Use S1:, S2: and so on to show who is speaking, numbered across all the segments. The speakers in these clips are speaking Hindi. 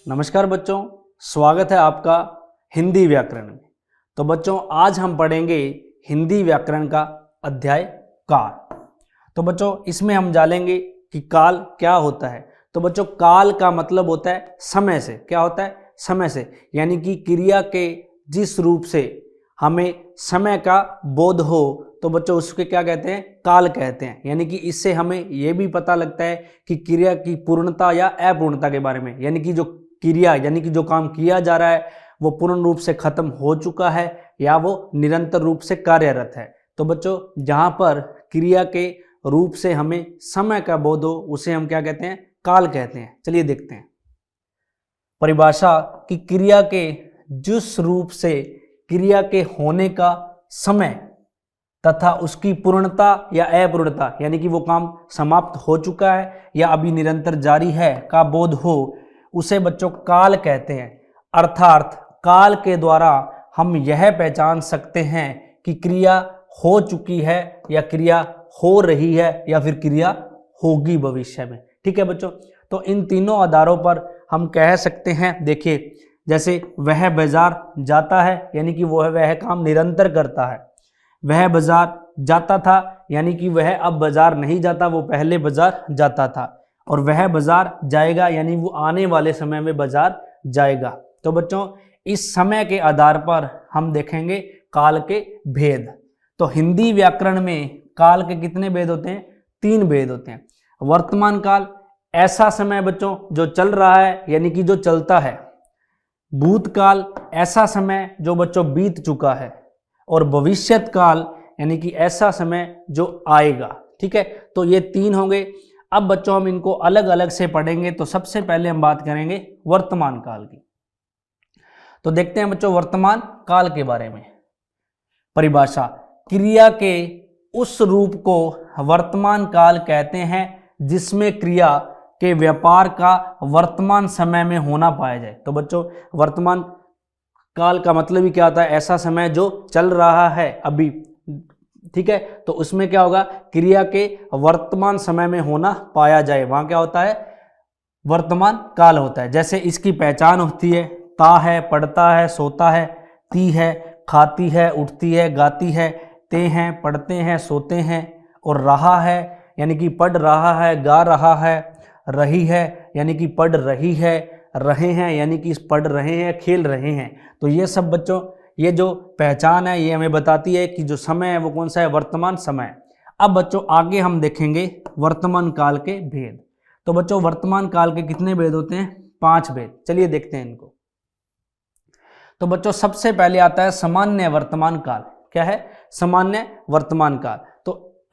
S1: नमस्कार बच्चों, स्वागत है आपका हिंदी व्याकरण में। तो बच्चों आज हम पढ़ेंगे हिंदी व्याकरण का अध्याय काल। तो बच्चों इसमें हम जानेंगे कि काल क्या होता है। तो बच्चों काल का मतलब होता है समय से। क्या होता है? समय से, यानी कि क्रिया के जिस रूप से हमें समय का बोध हो तो बच्चों उसके क्या कहते हैं? काल कहते हैं। यानी कि इससे हमें यह भी पता लगता है कि क्रिया की पूर्णता या अपूर्णता के बारे में, यानी कि जो क्रिया यानी कि जो काम किया जा रहा है वो पूर्ण रूप से खत्म हो चुका है या वो निरंतर रूप से कार्यरत है। तो बच्चों जहां पर क्रिया के रूप से हमें समय का बोध हो उसे हम क्या कहते हैं? काल कहते हैं। चलिए देखते हैं परिभाषा कि क्रिया के जिस रूप से क्रिया के होने का समय तथा उसकी पूर्णता या अपूर्णता, यानी कि वो काम समाप्त हो चुका है या अभी निरंतर जारी है का बोध हो, उसे बच्चों काल कहते हैं। अर्थात काल के द्वारा हम यह पहचान सकते हैं कि क्रिया हो चुकी है या क्रिया हो रही है या फिर क्रिया होगी भविष्य में। ठीक है बच्चों, तो इन तीनों आधारों पर हम कह सकते हैं। देखिए जैसे वह बाजार जाता है यानी कि वह काम निरंतर करता है। वह बाजार जाता था यानी कि वह अब बाजार नहीं जाता, वो पहले बाजार जाता था। और वह बाजार जाएगा यानी वो आने वाले समय में बाजार जाएगा। तो बच्चों इस समय के आधार पर हम देखेंगे काल के भेद। तो हिंदी व्याकरण में काल के कितने भेद होते हैं? 3 भेद होते हैं। वर्तमान काल, ऐसा समय बच्चों जो चल रहा है यानी कि जो चलता है। भूतकाल, ऐसा समय जो बच्चों बीत चुका है। और भविष्यत काल यानी कि ऐसा समय जो आएगा। ठीक है, तो ये 3 होंगे। अब बच्चों हम इनको अलग अलग से पढ़ेंगे। तो सबसे पहले हम बात करेंगे वर्तमान काल की। तो देखते हैं बच्चों वर्तमान काल के बारे में। परिभाषा, क्रिया के उस रूप को वर्तमान काल कहते हैं जिसमें क्रिया के व्यापार का वर्तमान समय में होना पाया जाए। तो बच्चों वर्तमान काल का मतलब ही क्या होता है? ऐसा समय जो चल रहा है अभी। ठीक है, तो उसमें क्या होगा? क्रिया के वर्तमान समय में होना पाया जाए, वहां क्या होता है? वर्तमान काल होता है। जैसे इसकी पहचान होती है, ता है, पढ़ता है, सोता है, ती है, खाती है, उठती है, गाती है, ते हैं, पढ़ते हैं, सोते हैं, और रहा है यानी कि पढ़ रहा है, गा रहा है, रही है यानी कि पढ़ रही है, रहे हैं यानी कि पढ़ रहे हैं, खेल रहे हैं। तो ये सब बच्चों ये जो पहचान है ये हमें बताती है कि जो समय है वो कौन सा है? वर्तमान समय। अब बच्चों आगे हम देखेंगे वर्तमान काल के भेद। तो बच्चों वर्तमान काल के कितने भेद होते हैं? 5 भेद। चलिए देखते हैं इनको। तो बच्चों सबसे पहले आता है सामान्य वर्तमान काल। क्या है? सामान्य वर्तमान काल। तो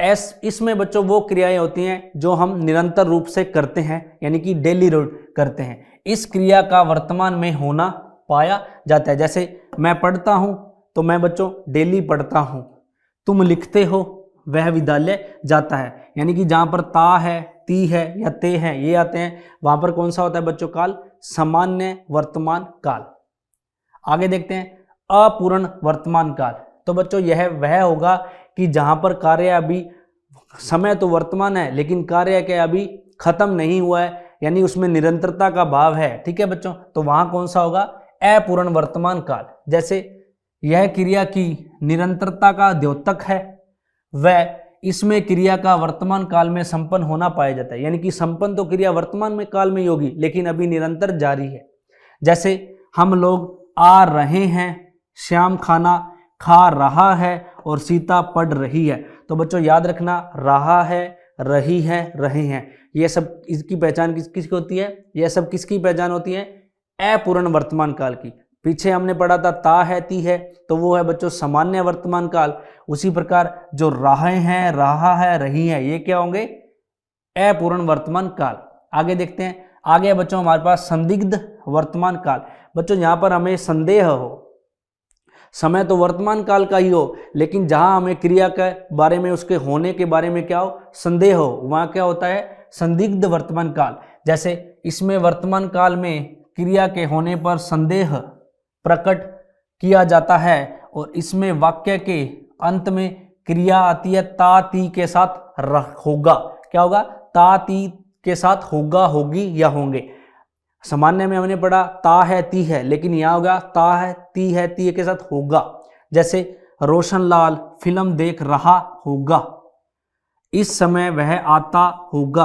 S1: इसमें बच्चों वो क्रियाएं होती हैं जो हम निरंतर रूप से करते हैं यानी कि डेली करते हैं। इस क्रिया का वर्तमान में होना पाया जाता है। जैसे मैं पढ़ता हूं तो मैं बच्चों डेली पढ़ता हूं। तुम लिखते हो, वह विद्यालय जाता है। यानी कि जहां पर ता है, ती है या ते है ये आते हैं, वहां पर कौन सा होता है बच्चों? काल सामान्य वर्तमान काल। आगे देखते हैं अपूर्ण वर्तमान काल। तो बच्चों यह वह होगा कि जहां पर कार्य अभी, समय तो वर्तमान है लेकिन कार्य क्या अभी खत्म नहीं हुआ है, यानी उसमें निरंतरता का भाव है। ठीक है बच्चों, तो वहां कौन सा होगा? अपूर्ण वर्तमान काल। जैसे यह क्रिया की निरंतरता का द्योतक है, वह इसमें क्रिया का वर्तमान काल में संपन्न होना पाया जाता है। यानी कि संपन्न तो क्रिया वर्तमान में काल में ही होगी लेकिन अभी निरंतर जारी है। जैसे हम लोग आ रहे हैं, श्याम खाना खा रहा है और सीता पढ़ रही है। तो बच्चों याद रखना, रहा है, रही है, रहे हैं, ये सब इसकी पहचान किसकी होती है? यह सब किसकी पहचान होती है? अपूर्ण वर्तमान काल की। पीछे हमने पढ़ा था ता है, ती है, तो वो है बच्चों सामान्य वर्तमान काल। उसी प्रकार जो रहे हैं, रहा है, रही है, ये क्या होंगे? अपूर्ण वर्तमान काल। आगे देखते हैं। आगे बच्चों हमारे पास संदिग्ध वर्तमान काल। बच्चों यहां पर हमें संदेह हो, समय तो वर्तमान काल का ही हो लेकिन जहां हमें क्रिया के बारे में, उसके होने के बारे में क्या हो? संदेह हो, वहां क्या होता है? संदिग्ध वर्तमान काल। जैसे इसमें वर्तमान काल में क्रिया के होने पर संदेह प्रकट किया जाता है और इसमें वाक्य के अंत में क्रिया आती है ता ती के साथ होगा। क्या होगा? ता ती के साथ होगा, होगी या होंगे। सामान्य में हमने पढ़ा ता है ती है, लेकिन यहाँ होगा ता है ती है, ती के साथ होगा। जैसे रोशनलाल फिल्म देख रहा होगा, इस समय वह आता होगा,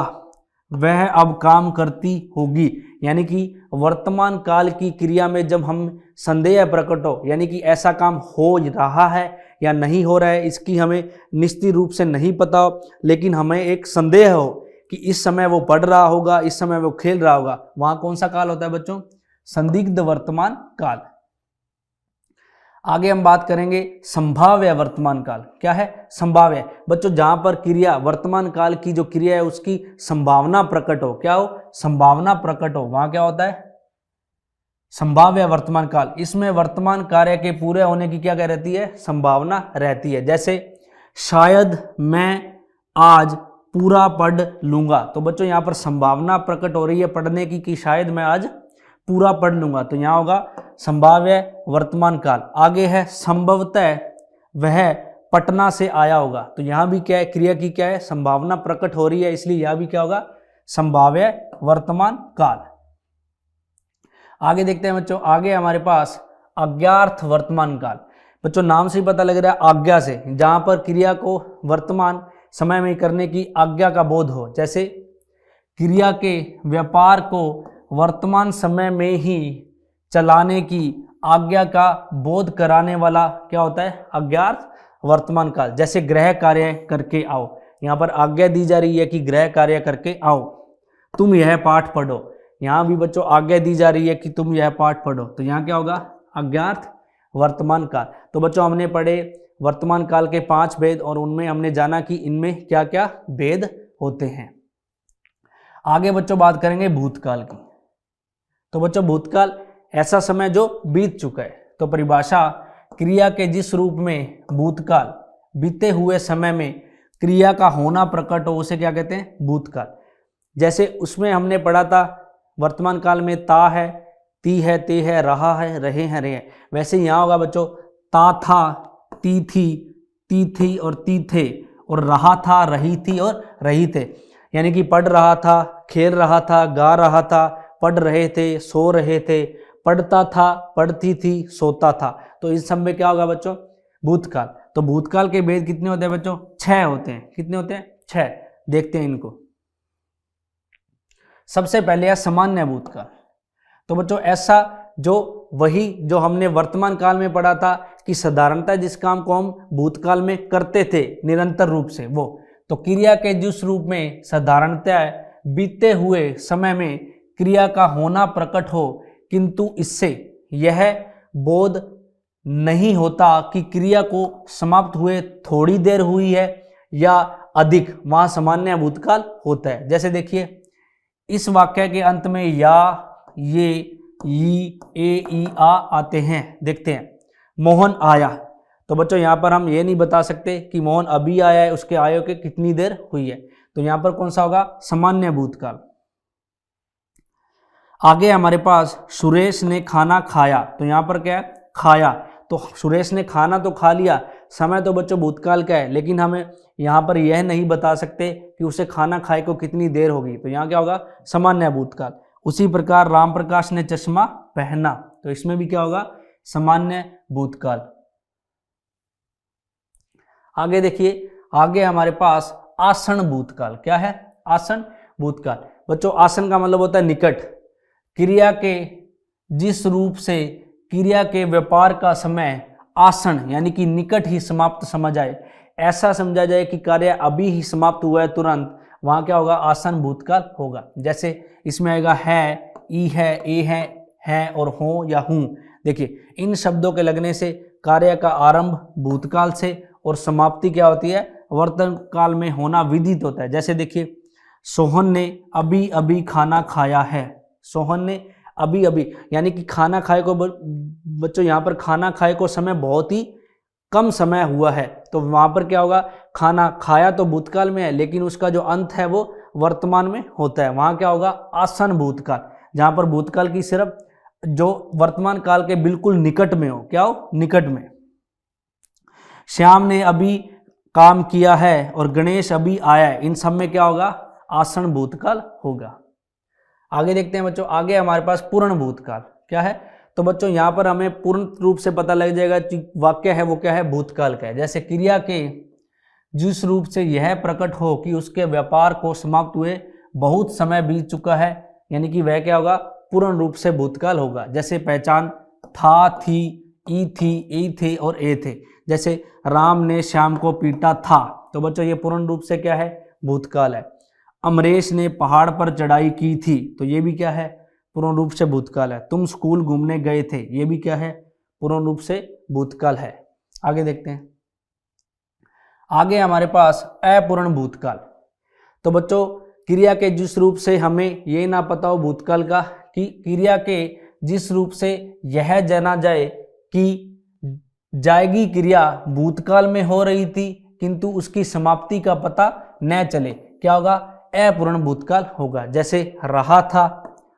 S1: वह अब काम करती होगी। यानी कि वर्तमान काल की क्रिया में जब हम संदेह प्रकट हो, यानी कि ऐसा काम हो रहा है या नहीं हो रहा है, इसकी हमें निश्चित रूप से नहीं पता हो, लेकिन हमें एक संदेह हो कि इस समय वो पढ़ रहा होगा, इस समय वो खेल रहा होगा, वहां कौन सा काल होता है बच्चों? संदिग्ध वर्तमान काल। आगे हम बात करेंगे संभाव्य वर्तमान काल। क्या है? संभाव्य। बच्चों जहां पर क्रिया वर्तमान काल की जो क्रिया है उसकी संभावना प्रकट हो, क्या हो? संभावना प्रकट हो, वहां क्या होता है? संभाव्य वर्तमान काल। इसमें वर्तमान कार्य के पूरे होने की क्या रहती है? संभावना रहती है। जैसे शायद मैं आज पूरा पढ़ लूंगा, तो बच्चों यहां पर संभावना प्रकट हो रही है पढ़ने की कि शायद मैं आज पूरा पढ़ लूंगा, तो यहां होगा संभाव्य वर्तमान काल। आगे है संभवतः वह पटना से आया होगा, तो यहां भी क्या है? क्रिया की क्या है? संभावना प्रकट हो रही है, इसलिए यहां भी क्या होगा? संभाव्य वर्तमान काल। आगे देखते हैं बच्चों, आगे हमारे पास अज्ञार्थ वर्तमान काल। बच्चों नाम से ही पता लग रहा है आज्ञा से, जहां पर क्रिया को वर्तमान समय में करने की आज्ञा का बोध हो। जैसे क्रिया के व्यापार को वर्तमान समय में ही चलाने की आज्ञा का बोध कराने वाला क्या होता है? अज्ञार्थ वर्तमान काल। जैसे गृह कार्य करके आओ, यहाँ पर आज्ञा दी जा रही है कि गृह कार्य करके आओ, तुम यह पाठ पढ़ो। यहाँ भी बच्चों आज्ञा दी जा रही है कि तुम यह पाठ पढ़ो, तो यहाँ क्या होगा? अज्ञार्थ वर्तमान काल। तो बच्चों हमने पढ़े वर्तमान काल के 5 भेद, और उनमें हमने जाना कि इनमें क्या क्या भेद होते हैं। आगे बच्चों बात करेंगे भूतकाल की। तो बच्चों भूतकाल ऐसा समय जो बीत चुका है। तो परिभाषा, क्रिया के जिस रूप में भूतकाल बीते हुए समय में क्रिया का होना प्रकट हो, उसे क्या कहते हैं? भूतकाल। जैसे उसमें हमने पढ़ा था वर्तमान काल में ता है, ती है, ते है, रहा है, रहे हैं, रहे हैं। वैसे यहाँ होगा बच्चों ता था, ती थी, ती थी और ती थे, और रहा था, रही थी और रही थे। यानी कि पढ़ रहा था, खेल रहा था, गा रहा था, पढ़ रहे थे, सो रहे थे, पढ़ता था, पढ़ती थी, सोता था। तो इस सब में क्या होगा बच्चों? भूतकाल। तो भूतकाल के भेद कितने होते हैं बच्चों? 6 होते हैं। कितने होते हैं? 6। देखते हैं इनको। सबसे पहले है सामान्य भूतकाल। तो बच्चों ऐसा जो वही जो हमने वर्तमान काल में पढ़ा था कि साधारणतः जिस काम को हम भूतकाल में करते थे निरंतर रूप से, वो तो क्रिया के जिस रूप में साधारणतः बीते हुए समय में क्रिया का होना प्रकट हो, किंतु इससे यह बोध नहीं होता कि क्रिया को समाप्त हुए थोड़ी देर हुई है या अधिक, वहां सामान्य भूतकाल होता है। जैसे देखिए इस वाक्य के अंत में या, ये, ई, ए, ई, आ आते हैं। देखते हैं मोहन आया, तो बच्चों यहां पर हम ये नहीं बता सकते कि मोहन अभी आया है, उसके आए के कितनी देर हुई है, तो यहां पर कौन सा होगा? सामान्य भूतकाल। आगे हमारे पास सुरेश ने खाना खाया, तो यहां पर क्या है? खाया। तो सुरेश ने खाना तो खा लिया, समय तो बच्चों भूतकाल का है, लेकिन हमें यहाँ पर यह नहीं बता सकते कि उसे खाना खाए को कितनी देर होगी, तो यहाँ क्या होगा? सामान्य भूतकाल। उसी प्रकार राम प्रकाश ने चश्मा पहना, तो इसमें भी क्या होगा? सामान्य भूतकाल। आगे देखिए, आगे हमारे पास आसन भूतकाल। क्या है? आसन भूतकाल। बच्चों आसन का मतलब होता है निकट। क्रिया के जिस रूप से क्रिया के व्यापार का समय आसन यानी कि निकट ही समाप्त समझ आए, ऐसा समझा जाए कि कार्य अभी ही समाप्त हुआ है तुरंत, वहां क्या होगा? आसन भूतकाल होगा। जैसे इसमें आएगा है, ई है, ए है और हो या हूं। देखिए इन शब्दों के लगने से कार्य का आरंभ भूतकाल से और समाप्ति क्या होती है? वर्तमान काल में होना विदित होता है। जैसे देखिए सोहन ने अभी अभी खाना खाया है, सोहन ने अभी अभी यानी कि खाना खाए को बच्चों यहाँ पर खाना खाए को समय बहुत ही कम समय हुआ है, तो वहां पर क्या होगा? खाना खाया तो भूतकाल में है, लेकिन उसका जो अंत है वो वर्तमान में होता है, वहां क्या होगा? आसन भूतकाल। जहां पर भूतकाल की सिर्फ जो वर्तमान काल के बिल्कुल निकट में हो, क्या हो? निकट में। श्याम ने अभी काम किया है और गणेश अभी आया है, इन सब में क्या होगा? आसन भूतकाल होगा। आगे देखते हैं बच्चों, आगे हमारे पास पूर्ण भूतकाल क्या है। तो बच्चों यहाँ पर हमें पूर्ण रूप से पता लग जाएगा कि वाक्य है वो क्या है, भूतकाल का है। जैसे क्रिया के जिस रूप से यह प्रकट हो कि उसके व्यापार को समाप्त हुए बहुत समय बीत चुका है, यानी कि वह क्या होगा, पूर्ण रूप से भूतकाल होगा। जैसे पहचान था, थी, ई थी, ई थे और ए थे। जैसे राम ने श्याम को पीटा था, तो बच्चों ये पूर्ण रूप से क्या है, भूतकाल है। अमरेश ने पहाड़ पर चढ़ाई की थी, तो ये भी क्या है, पूर्ण रूप से भूतकाल है। तुम स्कूल घूमने गए थे, ये भी क्या है, पूर्ण रूप से भूतकाल है। आगे देखते हैं, आगे हमारे पास अपूर्ण भूतकाल। तो बच्चों क्रिया के जिस रूप से हमें ये ना पता हो भूतकाल का, कि क्रिया के जिस रूप से यह जाना जाए कि जाएगी क्रिया भूतकाल में हो रही थी किंतु उसकी समाप्ति का पता न चले, क्या होगा, अपूर्ण भूतकाल होगा। जैसे रहा था,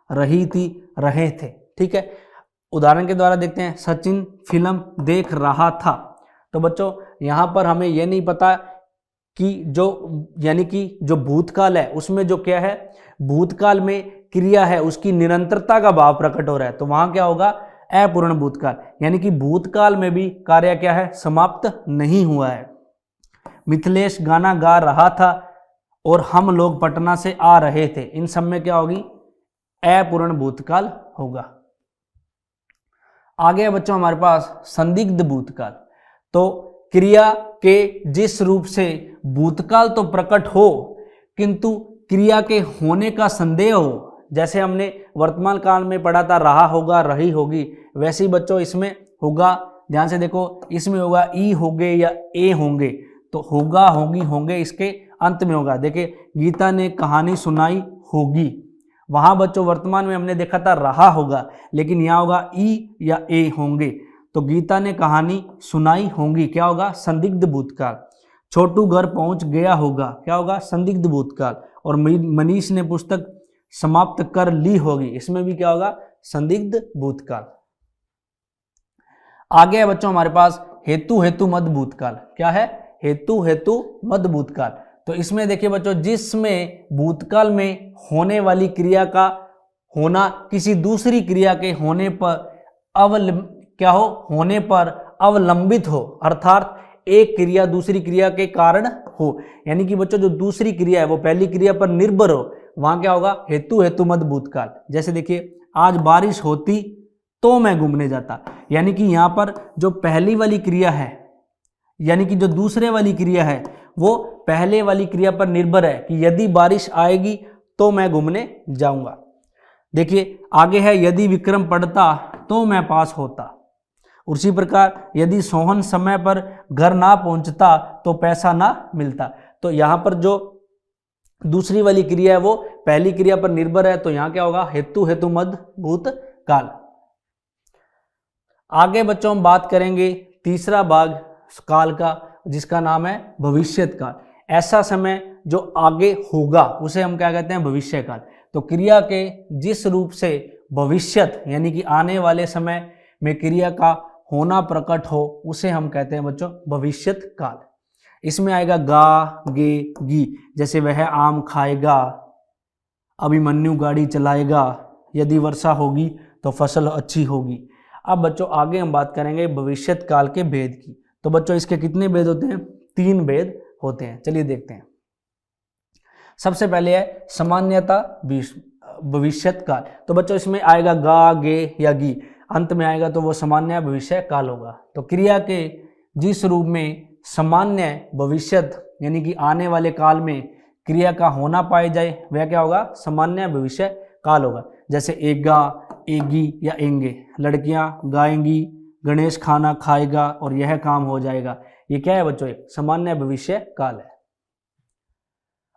S1: रही थी, रहे थे। ठीक है, उदाहरण के द्वारा देखते हैं, सचिन फिल्म देख रहा था। तो बच्चों यहाँ पर हमें यह नहीं पता कि जो यानी कि जो भूतकाल है उसमें जो क्या है, भूतकाल में क्रिया है उसकी निरंतरता का भाव प्रकट हो रहा है, तो वहां क्या होगा, अपूर्ण भूतकाल, यानी कि भूतकाल में भी कार्य क्या है, समाप्त नहीं हुआ है। मिथिलेश गाना गा रहा था और हम लोग पटना से आ रहे थे, इन सब में क्या होगी, अपूर्ण भूतकाल होगा। आगे बच्चों हमारे पास संदिग्ध भूतकाल। तो क्रिया के जिस रूप से भूतकाल तो प्रकट हो किंतु क्रिया के होने का संदेह हो, जैसे हमने वर्तमान काल में पढ़ा था रहा होगा, रही होगी, वैसे ही बच्चों इसमें होगा। ध्यान से देखो, इसमें होगा ई होंगे या ए होंगे, तो होगा, होगी, होंगे इसके अंत में होगा। देखिए गीता ने कहानी सुनाई होगी, वहां बच्चों वर्तमान में हमने देखा था रहा होगा, लेकिन यहाँ होगा ई या ए होंगे। तो गीता ने कहानी सुनाई होंगी, क्या होगा, संदिग्ध भूतकाल। छोटू घर पहुंच गया होगा, क्या होगा, संदिग्ध भूतकाल। और मनीष ने पुस्तक समाप्त कर ली होगी, इसमें भी क्या होगा, संदिग्ध भूतकाल। आगे है बच्चों हमारे पास हेतु हेतु मद भूतकाल। क्या है, हेतु हेतु मद भूतकाल। तो इसमें देखिए बच्चों, जिसमें भूतकाल में होने वाली क्रिया का होना किसी दूसरी क्रिया के होने पर क्या हो, होने पर अवलंबित हो, अर्थात एक क्रिया दूसरी क्रिया के कारण हो, यानी कि बच्चों जो दूसरी क्रिया है वो पहली क्रिया पर निर्भर हो, वहां क्या होगा, हेतु हेतु मद भूतकाल। जैसे देखिए आज बारिश होती तो मैं घूमने जाता, यानी कि यहां पर जो पहली वाली क्रिया है, यानी कि जो दूसरे वाली क्रिया है वो पहले वाली क्रिया पर निर्भर है कि यदि बारिश आएगी तो मैं घूमने जाऊंगा। देखिए आगे है, यदि विक्रम पढ़ता तो मैं पास होता। उसी प्रकार यदि सोहन समय पर घर ना पहुंचता तो पैसा ना मिलता। तो यहां पर जो दूसरी वाली क्रिया है वो पहली क्रिया पर निर्भर है, तो यहां क्या होगा, हेतु हेतु मद भूतकाल। आगे बच्चों हम बात करेंगे तीसरा भाग काल का, जिसका नाम है भविष्यत काल। ऐसा समय जो आगे होगा उसे हम क्या कहते हैं, भविष्य काल। तो क्रिया के जिस रूप से भविष्यत यानी कि आने वाले समय में क्रिया का होना प्रकट हो उसे हम कहते हैं बच्चों भविष्यत काल। इसमें आएगा गा, गे, गी। जैसे वह आम खाएगा, अभिमन्यु गाड़ी चलाएगा, यदि वर्षा होगी तो फसल अच्छी होगी। अब बच्चों आगे हम बात करेंगे भविष्यत काल के भेद की। तो बच्चों इसके कितने भेद होते हैं, 3 भेद होते हैं। चलिए देखते हैं। सबसे पहले है सामान्यता भविष्यत काल। तो बच्चों इसमें आएगा गा, गे या गी, अंत में आएगा तो वो सामान्य भविष्य काल होगा। तो क्रिया के जिस रूप में सामान्य भविष्यत यानी कि आने वाले काल में क्रिया का होना पाए जाए वह क्या होगा, सामान्य भविष्य काल होगा। जैसे एगा, एगी या एंगे, लड़कियां गाएंगी, गणेश खाना खाएगा और यह काम हो जाएगा। ये क्या है बच्चों, सामान्य भविष्य काल है।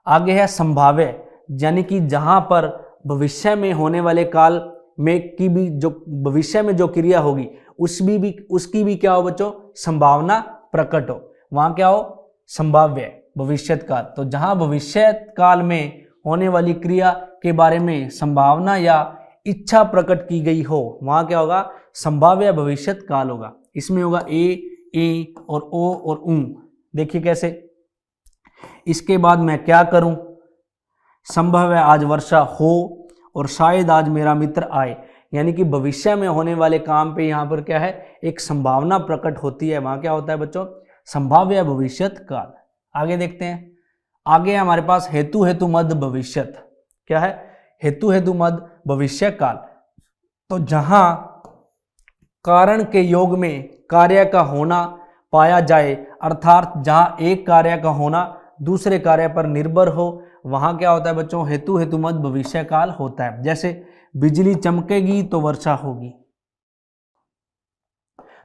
S1: आगे है संभाव्य, यानी कि जहां पर भविष्य में होने वाले काल में की भी जो भविष्य में जो क्रिया होगी उसकी भी क्या हो बच्चों, संभावना प्रकट हो, वहां क्या हो, संभाव्य भविष्यत काल। तो जहां भविष्य काल में होने वाली क्रिया के बारे में संभावना या इच्छा प्रकट की गई हो वहां क्या होगा, संभाव्य भविष्यत काल होगा। इसमें होगा ए और ओ और ऊ। देखिए कैसे, इसके बाद मैं क्या करूं, संभव है आज वर्षा हो और शायद आज मेरा मित्र आए, यानी कि भविष्य में होने वाले काम पे यहाँ पर क्या है, एक संभावना प्रकट होती है। वहाँ क्या होता है बच्चों, संभाव्य भविष्यत काल। आगे देखते हैं, आगे हमारे पास हेतु हेतु मध्य भविष्यत। क्या है, हेतु हेतु मध्य भविष्य काल। तो जहां कारण के योग में कार्य का होना पाया जाए, अर्थात जहां एक कार्य का होना दूसरे कार्य पर निर्भर हो, वहां क्या होता है बच्चों, हेतु हेतु मध्य भविष्य काल होता है। जैसे बिजली चमकेगी तो वर्षा होगी।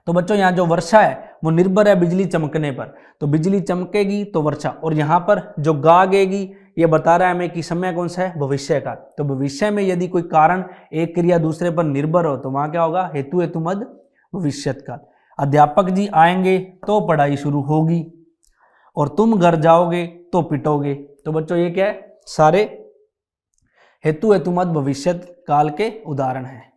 S1: तो बच्चों यहाँ जो वर्षा है वो निर्भर है बिजली चमकने पर, तो बिजली चमकेगी तो वर्षा। और यहाँ पर जो गागेगी ये बता रहा है हमें कि समय कौन सा है, भविष्य का। तो भविष्य में यदि कोई कारण एक क्रिया दूसरे पर निर्भर हो तो वहां क्या होगा, हेतु हेतु मध्य भविष्यत काल। अध्यापक जी आएंगे तो पढ़ाई शुरू होगी, और तुम घर जाओगे तो पिटोगे। तो बच्चों ये क्या है, सारे हेतु हेतु मध्य भविष्यत काल के उदाहरण हैं।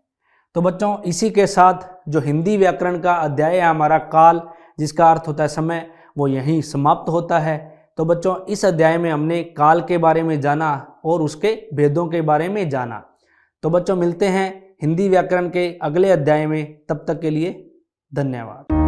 S1: तो बच्चों इसी के साथ जो हिंदी व्याकरण का अध्याय है हमारा काल, जिसका अर्थ होता है समय, वो यहीं समाप्त होता है। तो बच्चों इस अध्याय में हमने काल के बारे में जाना और उसके भेदों के बारे में जाना। तो बच्चों मिलते हैं हिंदी व्याकरण के अगले अध्याय में, तब तक के लिए धन्यवाद।